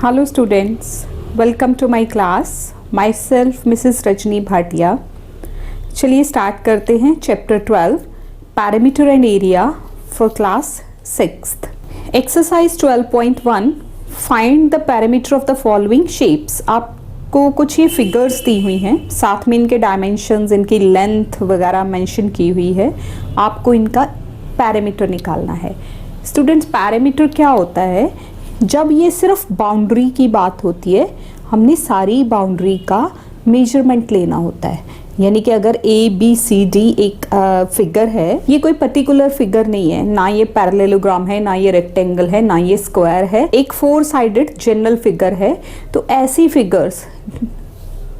Hello students, welcome to my class. Myself Mrs. Rajni Bhatia. चलिए start करते हैं chapter 12 parameter and area for class 6th. Exercise 12.1 find the parameter of the following shapes. आपको कुछ ये figures दी हुई हैं, साथ में इनके डायमेंशंस, इनकी लेंथ वगैरह मेंशन की हुई है. आपको इनका पैरामीटर निकालना है. स्टूडेंट्स, पैरामीटर क्या होता है? जब ये सिर्फ बाउंड्री की बात होती है, हमने सारी बाउंड्री का मेजरमेंट लेना होता है. यानी कि अगर ए बी सी डी एक फिगर है, ये कोई पर्टिकुलर फिगर नहीं है, ना ये पैरेललोग्राम है, ना ये रेक्टेंगल है, ना ये स्क्वायर है, एक 4 साइडेड जनरल फिगर है. तो ऐसी फिगर्स,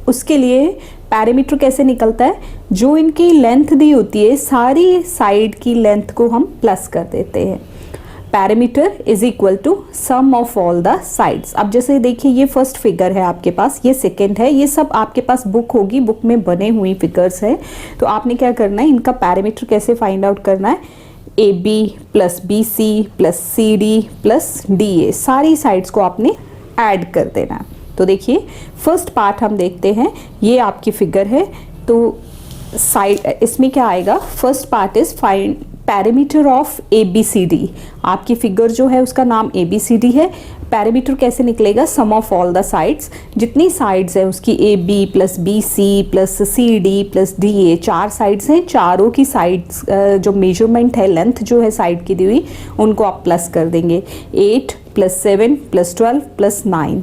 उसके लिए पैरामीटर कैसे निकलता है? जो इनकी लेंथ दी होती है, सारी साइड की लेंथ को हम प्लस कर देते हैं. Parameter is equal to sum of all the sides. अब जैसे देखिए, ये फर्स्ट फिगर है आपके पास, ये सेकंड है, ये सब आपके पास बुक होगी, बुक में बने हुई फिगर्स है. तो आपने क्या करना है, इनका पैरामीटर कैसे फाइंड आउट करना है? A B plus B C plus C D plus D A, सारी साइड्स को आपने ऐड कर देना है. तो देखिए, फर्स्ट पार्ट हम देखते हैं. ये आपकी फिगर है, तो साइड इसमें क्या आएगा? First part is find parameter of A B C D. आपकी फिगर जो है उसका नाम ए बी सी डी है. पैरामीटर कैसे निकलेगा? Sum of all the sides. जितनी साइड्स है उसकी A B plus B C plus C D plus D A, 4 sides हैं. चारों की साइड्स जो मेजरमेंट है, लेंथ जो है साइड की दी हुई, उनको आप प्लस कर देंगे. 8 प्लस 7 प्लस 12 प्लस 9,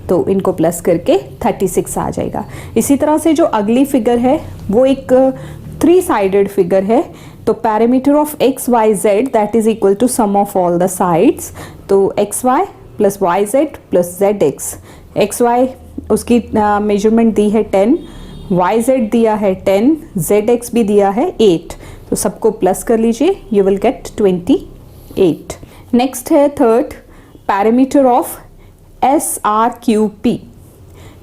तो इनको प्लस करके 36 आ जाएगा. इसी तरह से जो अगली फिगर है वो एक 3 साइडेड फिगर है. तो parameter of X Y Z that is equal to sum of all the sides. तो X Y plus Y Z plus Z X. X Y उसकी मेजरमेंट दी है 10, वाई जेड दिया है 10, जेड एक्स भी दिया है 8. तो सबको प्लस कर लीजिए, यू विल गेट 28. नेक्स्ट है third, parameter of S R Q P.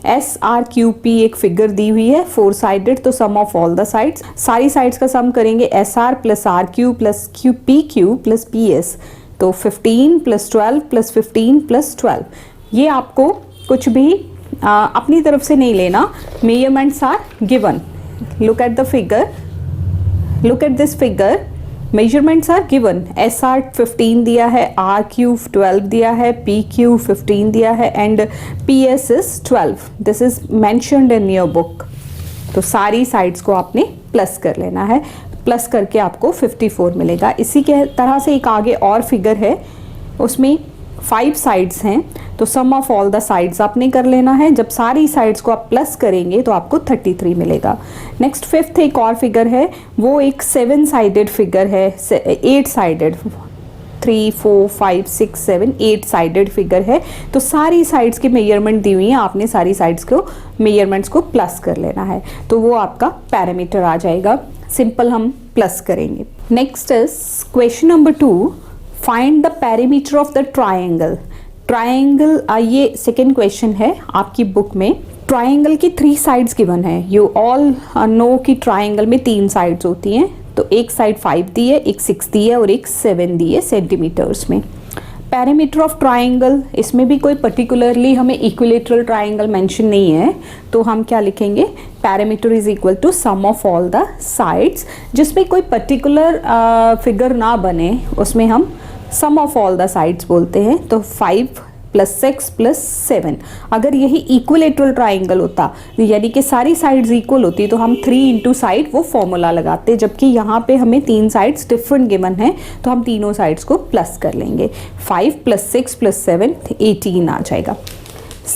S R Q P एक फिगर दी हुई है 4 साइडेड. तो sum of all the sides, सारी साइड्स का सम करेंगे. S R plus R Q plus Q plus P S. तो 15 प्लस 12 प्लस 15 प्लस 12. ये आपको कुछ भी अपनी तरफ से नहीं लेना. Measurements are given. Look at the figure, look at this figure. Measurements are given. S R 15 दिया है, आर क्यू 12 दिया है, पी क्यू 15 दिया है and P S is 12. This is mentioned in your book. तो सारी साइड्स को आपने प्लस कर लेना है. प्लस करके आपको 54 मिलेगा. इसी के तरह से एक आगे और फिगर है, उसमें 5 साइड्स हैं. तो sum of all the sides आपने कर लेना है. जब सारी साइड्स को आप प्लस करेंगे तो आपको 33 मिलेगा. नेक्स्ट फिफ्थ एक और फिगर है, वो एक 7 साइडेड फिगर है, 8 साइडेड, 3 4 5 6 7 8 साइडेड फिगर है. तो सारी साइड्स की मेजरमेंट दी हुई है, आपने सारी साइड्स को मेजरमेंट्स को प्लस कर लेना है. तो वो आपका पैरामीटर आ जाएगा. सिंपल हम प्लस करेंगे. Next is question number 2, find the parameter of the triangle. Triangle, ये सेकेंड क्वेश्चन है आपकी बुक में. ट्राइंगल की 3 साइड्स गिवन है. यू ऑल नो कि ट्राइंगल में 3 साइड्स होती हैं. तो एक साइड 5 दी है, एक 6 दी है और एक 7 दी है सेंटीमीटर्स में. पैरामीटर ऑफ ट्राइंगल, इसमें भी कोई पर्टिकुलरली हमें इक्विलेटरल ट्राइंगल मेंशन नहीं है. तो हम क्या लिखेंगे? Parameter is equal to sum of all the sides. जिसमें कोई पर्टिकुलर फिगर ना बने, उसमें हम sum of all the sides बोलते हैं. तो 5 प्लस 6 प्लस 7. अगर यही इक्विलेटरल ट्राइंगल होता, यानी कि सारी साइड्स इक्वल होती, तो हम 3 इंटू साइड वो फॉर्मूला लगाते. जबकि यहाँ पे हमें 3 साइड्स डिफरेंट गिवन है, तो हम तीनों साइड्स को प्लस कर लेंगे. 5 प्लस 6 प्लस 7 18 आ जाएगा.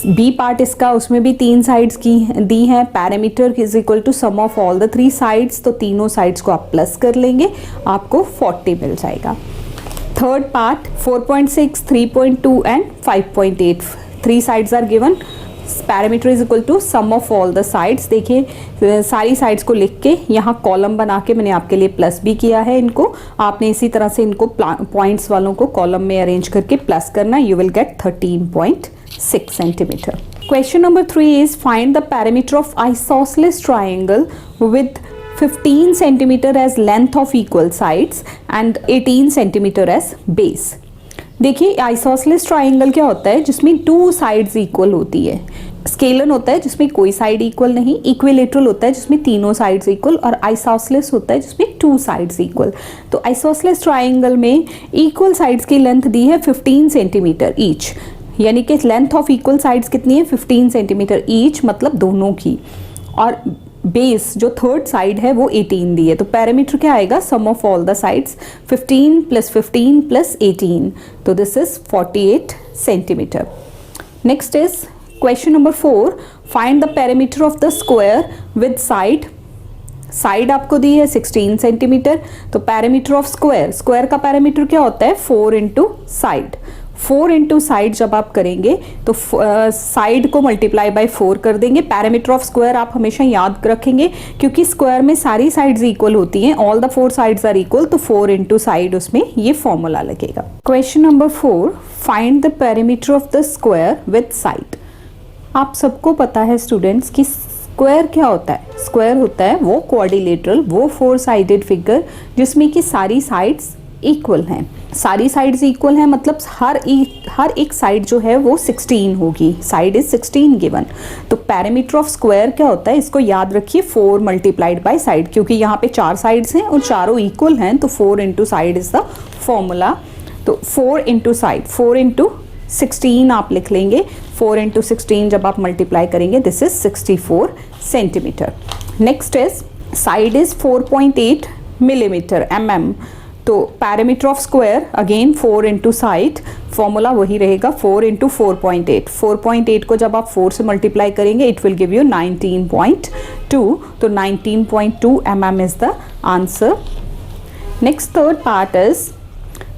बी पार्ट इसका, उसमें भी 3 साइड्स की दी हैं. Parameter is equal to sum of all the 3 sides. तो तीनों साइड्स को आप प्लस कर लेंगे, आपको 40 मिल जाएगा. Third part 4.6, 3.2 and 5.8. 3 sides are given. Parameter is equal to sum of all the sides. देखिए, सारी साइड्स को लिख के यहाँ कॉलम बना के मैंने आपके लिए प्लस भी किया है. इनको आपने इसी तरह से इनको पॉइंट्स वालों को कॉलम में अरेंज करके प्लस करना. You will gate 13.6 centimetre. Question number 3 is find the perimeter of isosceles triangle with 15 centimeter as length of equal sides and 18 centimeter as base. देखिए आइसोसेलेस ट्राइंगल क्या होता है, जिसमें टू साइड्स इक्वल होती है। Scalene होता है जिसमें कोई साइड इक्वल नहीं, इक्विलेटरल होता है जिसमें तीनों साइड्स इक्वल, और आइसोसेलेस होता है जिसमें टू साइड्स इक्वल। तो आइसोसेलेस ट्राइंगल में इक्वल साइड्स की लेंथ दी है 15 सेंटीमीटर ईच, यानी कि लेंथ ऑफ इक्वल साइड्स कितनी है 15 सेंटीमीटर ईच, मतलब दोनों की, और बेस जो थर्ड साइड है वो 18 दी है। तो पैरामीटर क्या आएगा, सम ऑफ ऑल द साइड्स 15 + 15 + 18, तो this is 48 centimetre. Next is question number 4, find the parameter of the square with side आपको दी है 16 सेंटीमीटर। तो पैरामीटर ऑफ स्क्वायर का पैरामीटर क्या होता है 4 इंटू साइड। 4 इंटू साइड जब आप करेंगे तो साइड को मल्टीप्लाई बाय 4 कर देंगे। पैरामीटर ऑफ स्क्वायर आप हमेशा याद रखेंगे क्योंकि स्क्वायर में सारी साइड्स इक्वल होती हैं, all the 4 sides are equal, तो 4 इंटू साइड उसमें ये फॉर्मूला लगेगा। Question number 4, find the parameter of the square with side. आप सबको पता है स्टूडेंट्स कि स्क्वायर क्या होता है, स्क्वायर होता है वो क्वाड्रिलेटरल, वो 4 साइडेड फिगर जिसमें कि सारी साइड्स इक्वल हैं। सारी साइड्स इक्वल हैं मतलब हर एक साइड जो है वो 16 होगी, साइड इज 16 गिवन। तो पैरामीटर ऑफ स्क्वायर क्या होता है, इसको याद रखिए 4 मल्टीप्लाइड बाय साइड, क्योंकि यहाँ पे 4 साइड्स हैं और चारों इक्वल हैं, तो 4 into side is the formula. तो 4 इंटू साइड, 4 इंटू 16 आप लिख लेंगे, 4 इंटू 16 जब आप मल्टीप्लाई करेंगे this is 64 centimetre. Next is side is 4.8 millimetre mm। तो parameter of square again 4 into side, formula वही रहेगा 4 इंटू 4.8। 4.8 को जब आप 4 से मल्टीप्लाई करेंगे इट विल गिव यू 19.2, तो 19.2 mm is the answer. Next third part is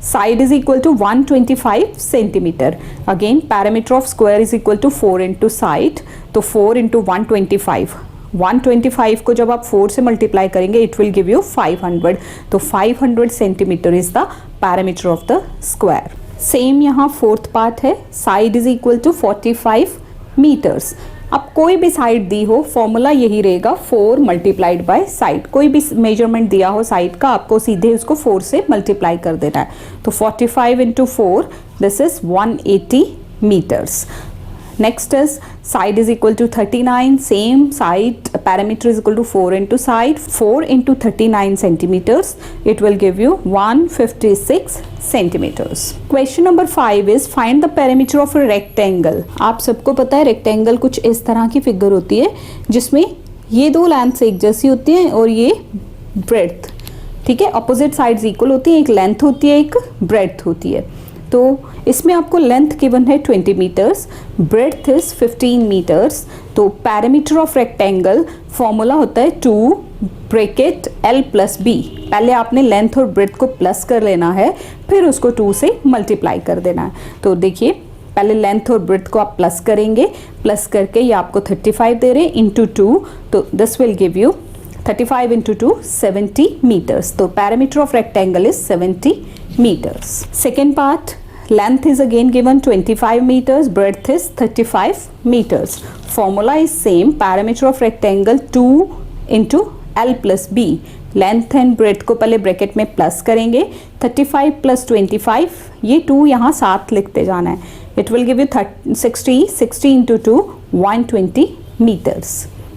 side is equal to 125 centimeter. Again parameter of square is equal to 4 into side, तो 4 into 125, 125 को जब आप 4 से मल्टीप्लाई करेंगे इट विल गिव यू 500, तो 500 centimeter is the parameter of the square. Same यहाँ fourth part है, side is equal to 45 meters. अब कोई भी साइड दी हो फॉर्मूला यही रहेगा 4 मल्टीप्लाइड बाय साइड। कोई भी मेजरमेंट दिया हो साइड का आपको सीधे उसको 4 से मल्टीप्लाई कर देना है। तो 45 into 4 this is 180 meters. Next is side is equal to 39, same side parameter is equal to 4 into side, 4 into 39 centimeters, it will give you 156 centimeters. Question number 5 is find the parameter of a rectangle. आप सबको पता है rectangle कुछ इस तरह की figure होती है जिसमें ये दो लेंथ एक जैसी होती हैं और ये ब्रेड्थ, ठीक है, अपोजिट साइड्स इक्वल होती है, एक लेंथ होती है एक ब्रेड्थ होती है। तो इसमें आपको लेंथ गिवन है 20 मीटर्स, ब्रेड्थ इज 15 मीटर्स। तो पैरामीटर ऑफ रेक्टेंगल फॉर्मूला होता है 2 ब्रैकेट L + B। पहले आपने लेंथ और ब्रेड्थ को प्लस कर लेना है, फिर उसको 2 से मल्टीप्लाई कर देना है। तो देखिए पहले लेंथ और ब्रेड्थ को आप प्लस करेंगे, प्लस करके ये आपको 35 दे रहे हैं इंटू 2, तो this will give you 35 into 2 70 metres. तो parameter of rectangle is 70 meters. Second part, length is again given 25 meters, breadth is 35 meters. Formula is same, parameter of rectangle 2 into L + B. Length and breadth को पहले bracket में plus करेंगे, 35 + 25, ये 2 यहाँ साथ लिखते जाना है, it will give you 60 into 2 120 meters.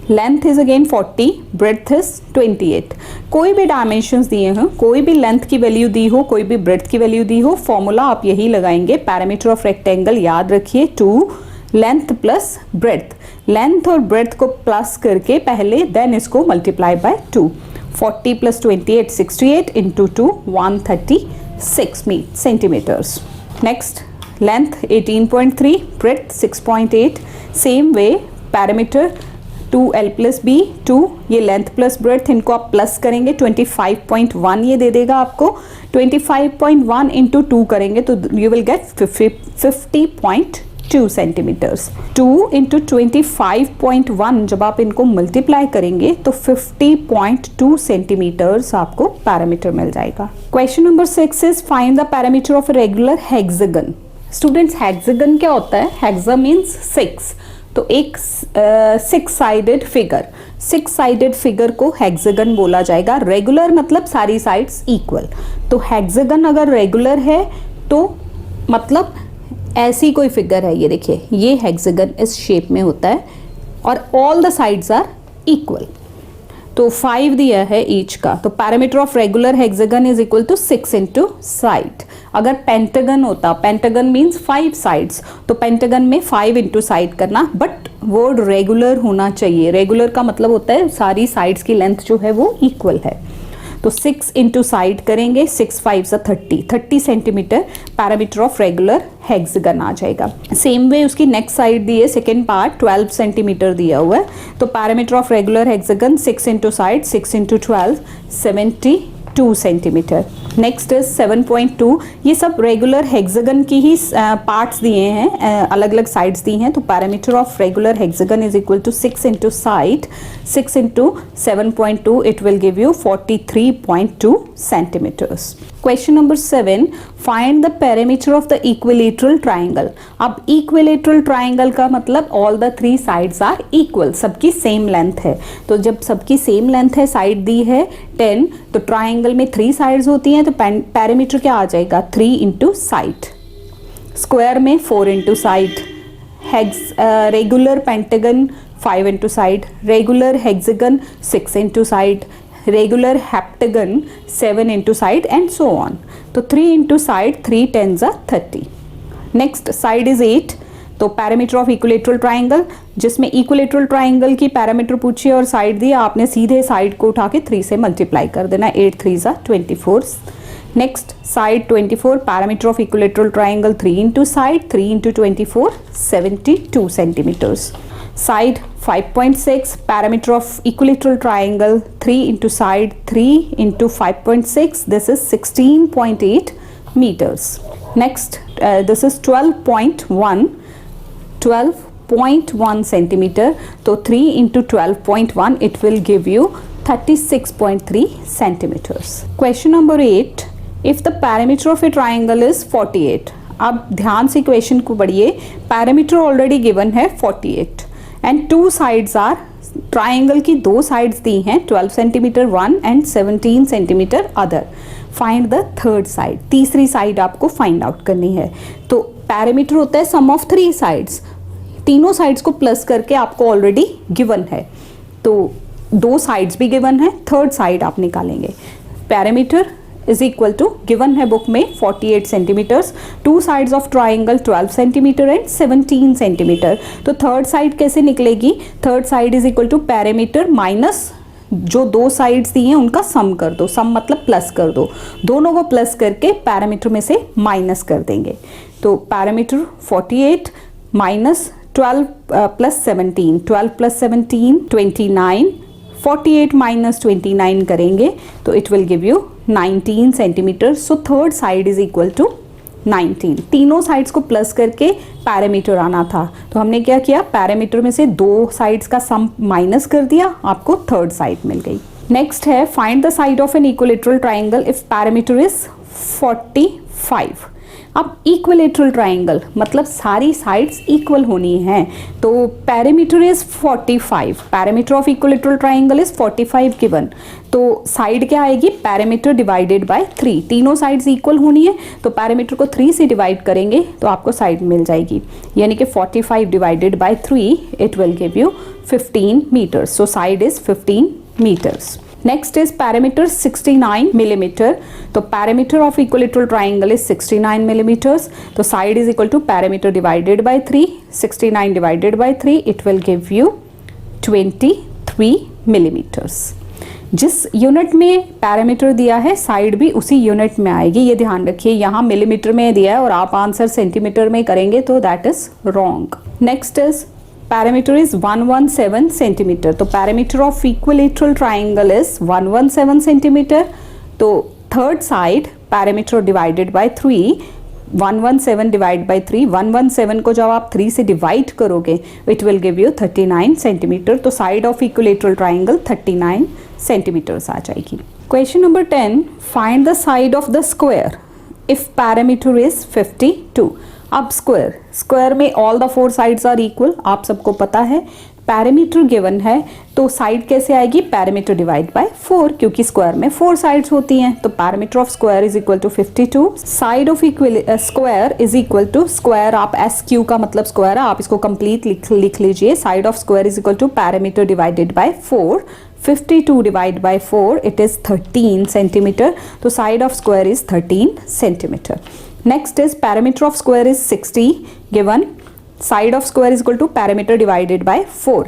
Length is again 40, breadth is 28। कोई भी डायमेंशंस दिए हों, कोई भी लेंथ की वैल्यू दी हो, कोई भी ब्रेड्थ की वैल्यू दी हो, फॉर्मूला आप यही लगाएंगे। पैरामीटर ऑफ रेक्टेंगल याद रखिए 2 लेंथ प्लस ब्रेड्थ, लेंथ और ब्रेड्थ को प्लस करके पहले देन इसको multiply by 2। 40 + 28 68 into 2 136 centimeters. Next length 18.3, breadth 6.8। Same way parameter 2L + B, 2 ये लेंथ प्लस ब्रेड्थ, इनको आप प्लस करेंगे 25.1 ये दे देगा आपको। 25.1 इंटू 2 करेंगे तो you will get 50.2 centimeters. 2 into 25.1 जब आप इनको मल्टीप्लाई करेंगे तो 50.2 सेंटीमीटर्स आपको पैरामीटर मिल जाएगा। Question number 6 is find the parameter of regular hexagon. Students hexagon क्या होता है, हेक्सा मीन्स 6, तो एक 6 साइडेड फिगर, 6 साइडेड फिगर को हेक्सागन बोला जाएगा। रेगुलर मतलब सारी साइड्स इक्वल, तो हेक्सागन अगर रेगुलर है तो मतलब ऐसी कोई फिगर है, ये देखिए, ये हेक्सागन इस शेप में होता है और all the sides are equal. तो 5 दिया है ईच का, तो parameter of regular hexagon is equal to 6 into side. अगर पेंटागन होता, पेंटागन मीन्स 5 साइड्स, तो पेंटागन में 5 इंटू साइड करना, बट वर्ड रेगुलर होना चाहिए। रेगुलर का मतलब होता है सारी साइड्स की लेंथ जो है वो इक्वल है। तो 6 इंटू साइड करेंगे, 6 5 30 centimetre parameter of regular hexagon आ जाएगा। सेम वे उसकी नेक्स्ट साइड दी है, सेकेंड पार्ट 12 सेंटीमीटर दिया हुआ है, तो parameter of regular hexagon 6 into side 6 into 12 72 centimetre. Next is 7.2, ये सब रेगुलर हेक्सागन की ही पार्ट्स दिए हैं, अलग अलग साइड्स दी हैं, तो parameter of regular hexagon is equal to 6 into side 6 into 7.2, it will give you 43.2 centimeters. Question number 7, find the perimeter of the equilateral triangle. अब इक्विलेटरल ट्राइंगल का मतलब all the 3 sides are equal, सबकी same length है। तो जब सबकी same length है, side दी है 10, तो ट्राइंगल में 3 साइड्स होती हैं, तो पेरीमीटर क्या आ जाएगा 3 इंटू साइड। स्क्वायर में 4 into side. Regular pentagon 5 into side, regular hexagon 6 into side, regular heptagon 7 into side and so on. तो 3 into side 3 10s are 30। Next side is 8, तो पैरामीटर ऑफ इक्विलेटरल ट्राइंगल, जिसमें equilateral triangle की parameter पूछिए और side दी, आपने सीधे side को उठा के 3 से मल्टीप्लाई कर देना, 8 3s are 24। Next side 24, parameter of equilateral triangle 3 into side 3 into 24 72 centimeters. Side 5.6, parameter of equilateral triangle 3 into side 3 into 5.6, this is 16.8 meters. Next, this is 12.1 centimeter. So 3 into 12.1, it will give you 36.3 centimeters. Question number 8. If the perimeter of a triangle is 48. अब ध्यान से question को पढ़िए, parameter already given है 48 and 2 sides are, triangle की 2 sides दी हैं 12 centimetre one and 17 centimetre other. Find the third side, तीसरी साइड आपको फाइंड आउट करनी है। तो पैरामीटर होता है सम ऑफ 3 साइड्स, तीनों साइड्स को प्लस करके आपको ऑलरेडी गिवन है, तो 2 साइड्स भी गिवन है, थर्ड साइड आप निकालेंगे। Parameter is equal to given है बुक में 48 centimetres, 2 sides of triangle 12 centimetre and 17 centimetre. तो थर्ड साइड कैसे निकलेगी, third side is equal to parameter minus जो 2 साइड्स दी हैं उनका सम कर दो, सम मतलब प्लस कर दो, दोनों को प्लस करके पैरामीटर में से माइनस कर देंगे। तो parameter 48 minus 12 plus 17, 12 plus 17 29, 48 minus 29 करेंगे तो it will give you 19 centimetre. So third side is equal to 19। तीनों साइड्स को प्लस करके पैरामीटर आना था, तो हमने क्या किया, पैरामीटर में से 2 साइड्स का सम माइनस कर दिया, आपको थर्ड साइड मिल गई। नेक्स्ट है find the side of an equilateral triangle if parameter is 45। अब इक्विलेटरल ट्राइंगल मतलब सारी साइड्स इक्वल होनी है, तो parameter is 45, parameter of equilateral triangle is 45 given, तो साइड क्या आएगी, पैरामीटर डिवाइडेड बाय 3, तीनों साइड्स इक्वल होनी है, तो पैरामीटर को 3 से डिवाइड करेंगे तो आपको साइड मिल जाएगी, यानी कि 45 divided by 3 it will give you 15 metres. So side is 15 metres. Next is parameter 69 millimetre, तो parameter of equilateral triangle is 69 millimetres, तो side is equal to parameter divided by 3, 69 divided by 3 it will give you 23 millimetres. जिस unit में parameter दिया है side भी उसी unit में आएगी, ये ध्यान रखिए, यहाँ मिलीमीटर में दिया है और आप आंसर सेंटीमीटर में करेंगे तो that is wrong. Next is parameter is 117 centimetre, तो parameter of equilateral triangle is 117 centimetre, तो third side parameter divided by 3, 117 divide by 3, 117 को जब आप 3 से डिवाइड करोगे it will give you 39 centimetre, तो side of equilateral triangle 39 centimetres आ जाएगी। Question number 10 find the side of the square if parameter is 52। अब स्क्वायर में all the 4 sides are equal, आप सबको पता है, पैरामीटर गिवन है तो साइड कैसे आएगी, पैरामीटर डिवाइड बाय 4, क्योंकि स्क्वायर में 4 साइड्स होती हैं। तो parameter of square is equal to 52, side of square is equal to square, आप एस क्यू का मतलब स्क्वायर है, आप इसको कंप्लीट लिख लीजिए। Side of square is equal to parameter divided by 4, 52 divide by 4 it is 13 centimetre, तो side of square is 13 centimetre. Next is parameter of square is 60 given, side of square is equal to parameter divided by 4,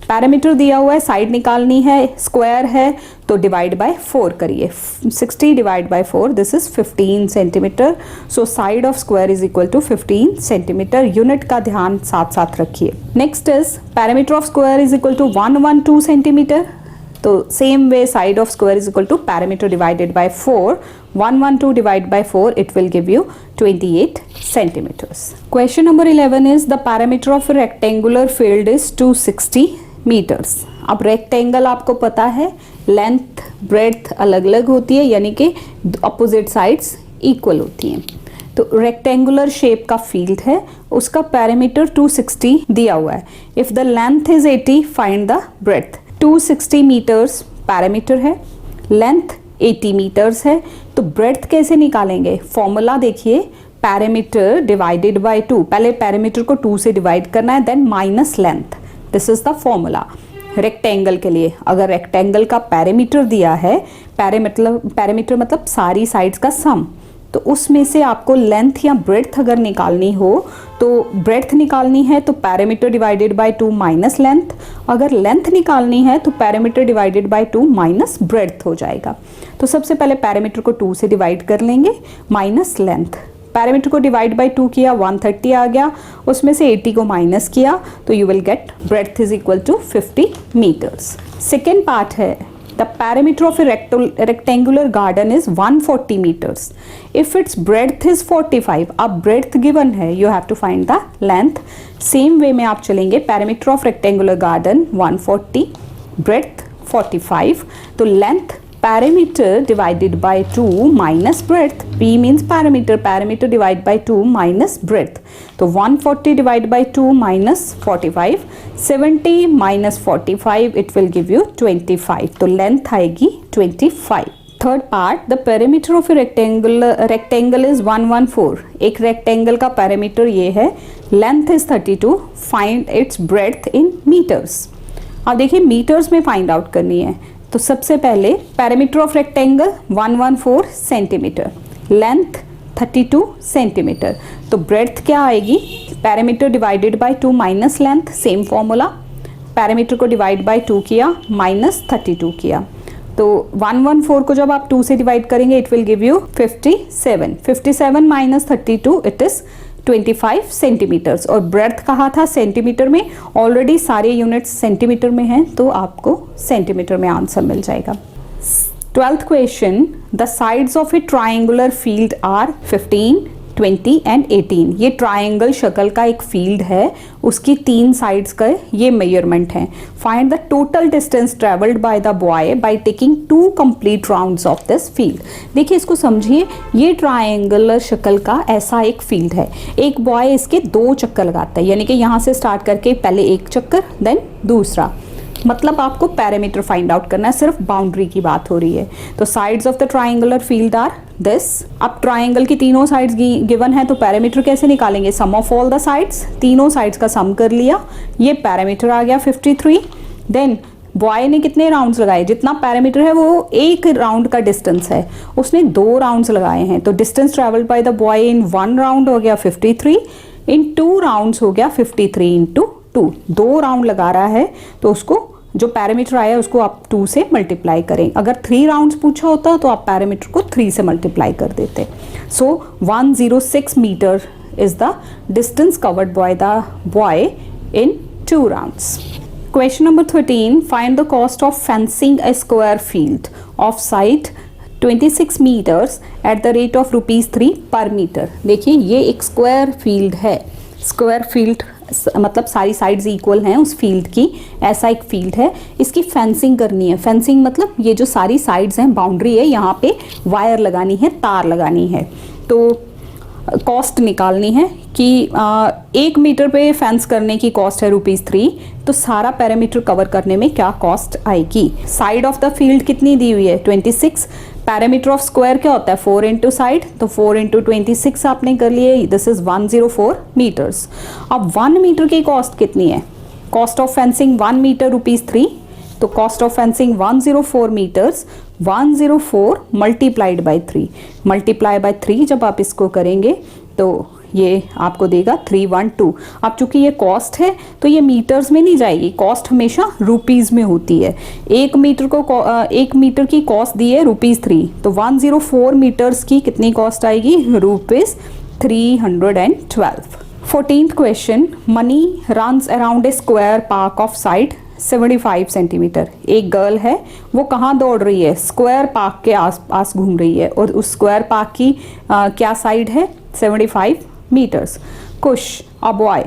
parameter दिया हुआ है, side निकालनी है, square है तो divide by 4 करिए, 60 divide by 4 this is 15 centimetre, so side of square is equal to 15 centimetre. Unit का ध्यान साथ साथ रखिए। Next is parameter of square is equal to 112 centimetre, तो same way side of square is equal to parameter divided by 4, 112 divide by 4 it will give you 28 centimeters. Question number 11 is the parameter of a rectangular field is 260 meters. अब rectangle आपको पता है length breadth अलग अलग होती है, यानी कि अपोजिट साइड्स इक्वल होती हैं। तो रेक्टेंगुलर शेप का फील्ड है, उसका पैरामीटर 260 दिया हुआ है। If the length is 80 find the breadth. 260 metres parameter है, लेंथ 80 मीटर्स है, तो ब्रेड्थ कैसे निकालेंगे, फॉर्मूला देखिए, पैरामीटर डिवाइडेड बाय 2, पहले पैरामीटर को 2 से डिवाइड करना है, then minus length, this is the formula rectangle के लिए। अगर रेक्टेंगल का पैरामीटर दिया है, पैरामीटर मतलब सारी साइड्स का सम, तो उसमें से आपको लेंथ या ब्रेड्थ अगर निकालनी हो तो ब्रेड्थ निकालनी है तो parameter divided bye 2 minus length, अगर लेंथ निकालनी है तो parameter divided bye 2 minus breadth हो जाएगा। तो सबसे पहले पैरामीटर को 2 से डिवाइड कर लेंगे, माइनस लेंथ, पैरामीटर को डिवाइड बाय 2 किया 130 आ गया, उसमें से 80 को माइनस किया तो you will get breadth is equal to 50 metres. Second part है the parameter of a rectangular garden is 140 meters. If its breadth is 45, अब breadth given है, you have to find the length. Same way में आप चलेंगे, parameter of rectangular garden 140, breadth 45, तो length parameter divided by 2 minus breadth, P means parameter, parameter divided by 2 minus breadth, तो 140 divided by 2 minus 45, 70 minus 45 it will give you 25, तो length आएगी 25। Third part, the parameter of a rectangle is 114, एक rectangle का parameter ये है, length is 32, find its breadth in metres. अब देखिए metres में फाइंड आउट करनी है, तो सबसे पहले parameter of rectangle 114 centimetre, length 32 centimetre, तो ब्रेड्थ क्या आएगी, parameter divided bye 2 minus length, same formula, parameter को डिवाइड बाय 2 किया माइनस 32 किया, तो 114 को जब आप 2 से डिवाइड करेंगे it will give you 57, 57 minus 32 it is 25 centimetres, और ब्रेड्थ कहा था सेंटीमीटर में, ऑलरेडी सारे यूनिट्स सेंटीमीटर में हैं तो आपको सेंटीमीटर में आंसर मिल जाएगा। 12th question, the sides of a triangular field are 15, 20 and 18। ये ट्राइंगल शक्ल का एक फील्ड है, उसकी 3 साइड्स का ये मेजरमेंट है। Find the total distance travelled by the boy by taking 2 complete rounds of this field. देखिए इसको समझिए, ये ट्राइंगुलर शक्ल का ऐसा एक फील्ड है, एक बॉय इसके 2 चक्कर लगाता है, यानी कि यहाँ से स्टार्ट करके पहले एक चक्कर देन दूसरा, मतलब आपको पैरामीटर फाइंड आउट करना है, सिर्फ बाउंड्री की बात हो रही है। तो sides of the triangular field are this. अब ट्राइंगल की तीनों साइड्स गिवन है तो पैरामीटर कैसे निकालेंगे, sum of all the sides, तीनों साइड्स का सम कर लिया, ये पैरामीटर आ गया 53। देन बॉय ने कितने राउंड्स लगाए, जितना पैरामीटर है वो एक राउंड का डिस्टेंस है, उसने 2 राउंड्स लगाए हैं, तो distance travelled by the boy in 1 round हो गया 53, इन 2 राउंड्स हो गया 53 इंटू 2, 2 राउंड लगा रहा है तो उसको जो पैरामीटर आया उसको आप 2 से मल्टीप्लाई करें। अगर 3 राउंड्स पूछा होता तो आप पैरामीटर को 3 से मल्टीप्लाई कर देते। So 106 metre is the distance covered by the boy in 2 rounds. Question number 13, find the cost of fencing a square field of side 26 metres at the rate of ₹3 per metre. देखिए ये एक square field है, square field मतलब सारी sides equal हैं उस field की, ऐसा एक फील्ड है, इसकी फेंसिंग करनी है। फेंसिंग मतलब ये जो सारी साइड्स हैं, बाउंड्री है, यहाँ पे वायर लगानी है, तार लगानी है। तो कॉस्ट निकालनी है कि 1 मीटर पे फेंस करने की कॉस्ट है ₹3, तो सारा पैरामीटर कवर करने में क्या कॉस्ट आएगी। साइड ऑफ द फील्ड कितनी दी हुई है 26, पैरामीटर ऑफ स्क्वायर क्या होता है 4 इंटू साइड, तो 4 इंटू 26 आपने कर लिए, दिस इज 104 मीटर्स। अब 1 मीटर की कॉस्ट कितनी है, कॉस्ट ऑफ फेंसिंग 1 मीटर ₹3, तो cost of fencing 104 metres, 104 multiplied by 3, multiply by 3 जब आप इसको करेंगे तो ये आपको देगा 312। अब चूंकि ये कॉस्ट है तो ये मीटर्स में नहीं जाएगी, कॉस्ट हमेशा रुपीस में होती है। 1 मीटर की कॉस्ट दी है ₹3, तो 104 मीटर्स की कितनी कॉस्ट आएगी ₹312। 14th question, money runs around a square park of side 75 centimetre. एक गर्ल है, वो कहाँ दौड़ रही है, स्क्वायर पार्क के आसपास घूम रही है, और उस स्क्वायर पार्क की क्या साइड है 75 meters. Kush, a boy,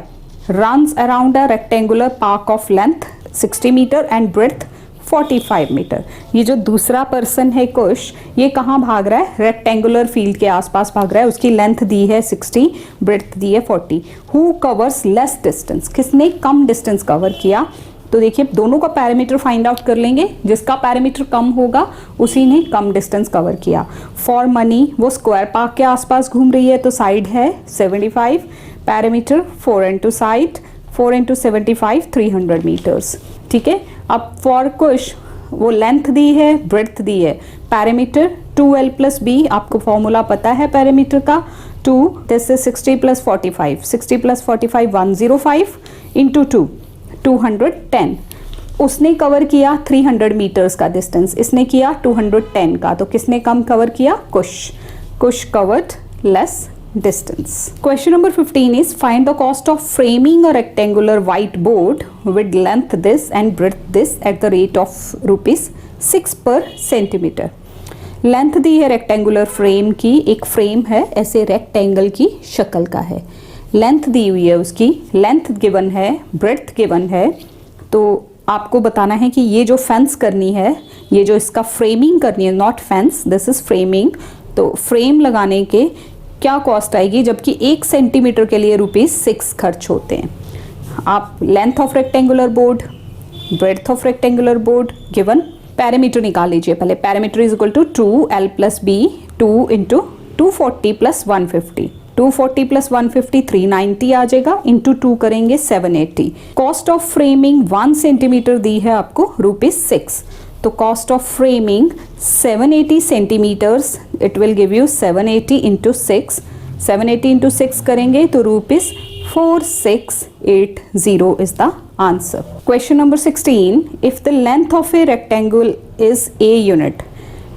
runs around a rectangular park of length 60 meter and breadth 45 metre. ये जो दूसरा पर्सन है कुश, ये कहाँ भाग रहा है, रेक्टेंगुलर फील्ड के आसपास भाग रहा है, उसकी लेंथ दी है 60, ब्रेड्थ दी है 40। हु कवर्स लेस डिस्टेंस, किसने कम डिस्टेंस कवर किया, तो देखिए दोनों का पैरामीटर फाइंड आउट कर लेंगे, जिसका पैरामीटर कम होगा उसी ने कम डिस्टेंस कवर किया। फॉर मनी, वो स्क्वायर पार्क के आसपास घूम रही है, तो साइड है 75, parameter 4 into side, 4 into 75 300 metres. ठीक है, अब फॉर कुश वो लेंथ दी है, ब्रेड्थ दी है, पैरामीटर 2l प्लस बी, आपको फॉर्मूला पता है पैरामीटर का, 2 this is 60 plus 45, 60 plus 45 105 into 2 210। उसने कवर किया 300 मीटर्स का डिस्टेंस, इसने किया 210 का, तो किसने कम कवर किया, Kush covered less distance. Question number 15 is find the cost of framing a rectangular white board with length this and breadth this at the rate of ₹6 per centimeter. Length दी है rectangular frame की, एक frame है ऐसे rectangle की शक्ल का है, length दी हुई है उसकी, लेंथ गिवन है, ब्रेड्थ गिवन है, तो आपको बताना है कि ये जो फेंस करनी है, ये जो इसका फ्रेमिंग करनी है, not fence this is framing, तो फ्रेम लगाने के क्या कॉस्ट आएगी, जबकि 1 सेंटीमीटर के लिए ₹6 खर्च होते हैं। आप length of rectangular board, breadth of rectangular board given, parameter निकाल लीजिए पहले, parameter is equal to 2l plus B, 2 into 240 plus 150, 240 plus 150 390 आ जाएगा, इंटू 2 करेंगे 780। कॉस्ट ऑफ फ्रेमिंग 1 सेंटीमीटर दी है आपको ₹6, तो cost of framing 780 centimetres, it will give you 780 into 6, 780 into 6 करेंगे तो ₹4680 is the answer. Question number 16, if the length of a rectangle is a unit,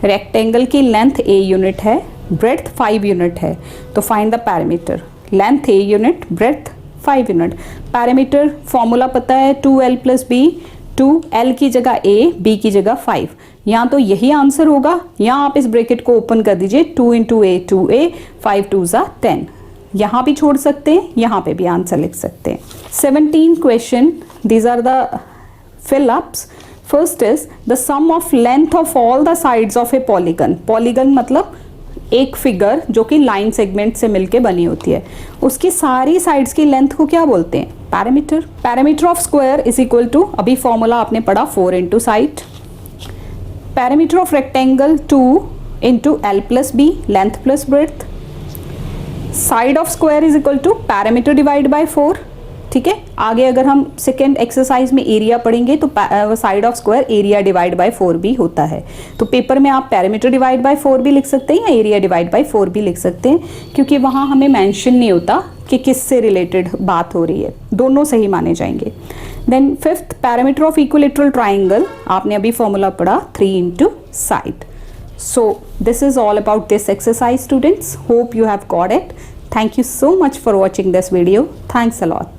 rectangle की लेंथ a यूनिट है, breadth 5 unit है, तो find the parameter, length a unit, breadth 5 unit, parameter formula पता है 2l plus B, 2l की जगह a, b की जगह 5, यहाँ तो यही आंसर होगा, यहाँ आप इस ब्रैकेट को ओपन कर दीजिए, 2 इंटू a 2a, 5 2 10, यहाँ भी छोड़ सकते हैं, यहाँ पे भी आंसर लिख सकते हैं। 17 question, these are the fill ups. First is the sum of length of all the sides of a polygon. Polygon मतलब एक फिगर जो कि लाइन सेगमेंट से मिलके बनी होती है, उसकी सारी साइड्स की लेंथ को क्या बोलते हैं, parameter. Parameter of square is equal to, अभी फॉर्मूला आपने पढ़ा 4 into side, parameter of rectangle 2 into l plus B, length plus breadth, side of square is equal to parameter divide by 4। ठीक है, आगे अगर हम सेकेंड एक्सरसाइज में area पढ़ेंगे तो side of square area divide by 4 भी होता है, तो पेपर में आप पैरामीटर डिवाइड बाय 4 भी लिख सकते हैं या एरिया डिवाइड बाय 4 भी लिख सकते हैं, क्योंकि वहाँ हमें मेंशन नहीं होता कि किससे रिलेटेड बात हो रही है, दोनों सही माने जाएंगे। Then 5th, parameter of equilateral triangle, आपने अभी फॉर्मूला पढ़ा 3 into side. So this is all about this exercise, students. Hope you have got it. Thank you so much for watching this video. Thanks a lot.